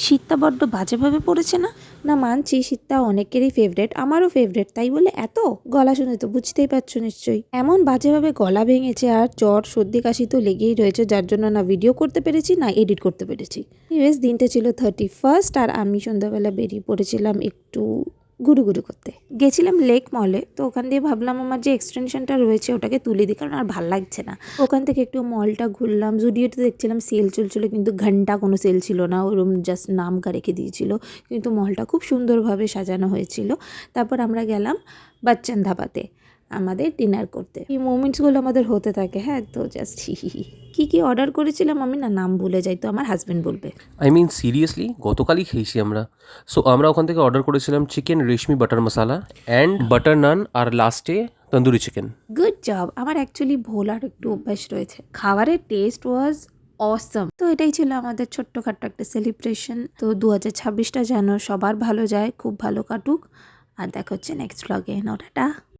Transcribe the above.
শীতটা বড্ড বাজেভাবে পড়েছে না? না মানছি শীতটা অনেকেরই ফেভারেট, আমারও ফেভারেট, তাই বলে এত গলা শুনে তো বুঝতেই পারছো নিশ্চয়ই। এমন বাজেভাবে গলা ভেঙেছে আর জ্বর সর্দি কাশি তো লেগেই রয়েছে, যার জন্য না ভিডিও করতে পেরেছি না এডিট করতে পেরেছি। দিনটা ছিল 31st আর আমি সন্ধ্যাবেলা বেরিয়ে পড়েছিলাম একটু ঘুরু করতে। গেছিলাম লেক মলে, তো ওখান দিয়ে ভাবলাম আমার যে এক্সটেনশনটা রয়েছে ওটাকে তুলে দিই, কারণ আর ভাল লাগছে না। ওখান থেকে একটু মলটা ঘুরলাম, জুডিওতে দেখছিলাম সেল চলছিল, কিন্তু ঘন্টা কোনো সেল ছিল না, ওরম জাস্ট নামকা রেখে দিয়েছিল, কিন্তু মলটা খুব সুন্দরভাবে সাজানো হয়েছিল। তারপর আমরা গেলাম বাচ্চান ধাবাতে আমাদের ডিনার করতে। এই মোমেন্টসগুলো আমাদের হতে থাকে। হ্যাঁ, তো জাস্ট কি অর্ডার করেছিলাম আমি না নাম ভুলে যাই, তো আমার হাজব্যান্ড বলবে। সিরিয়াসলি গতকালই খেয়েছি আমরা। সো আমরা ওখান থেকে অর্ডার করেছিলাম chicken reshmi butter masala and butter naan, আর লাস্টে তন্দুরি চিকেন। Good job. আমার অ্যাকচুয়ালি ভোলার একটু অভ্যাস রয়েছে, খাবারের টেস্ট ওয়াজ অসম। তো এটাই ছিল আমাদের ছোট্টখাট্ট একটা সেলিব্রেশন। তো 2026টা যেন সবার ভালো যায়, খুব ভালো কাটুক। আর দেখা হচ্ছে নেক্সট ব্লগে। টাটা।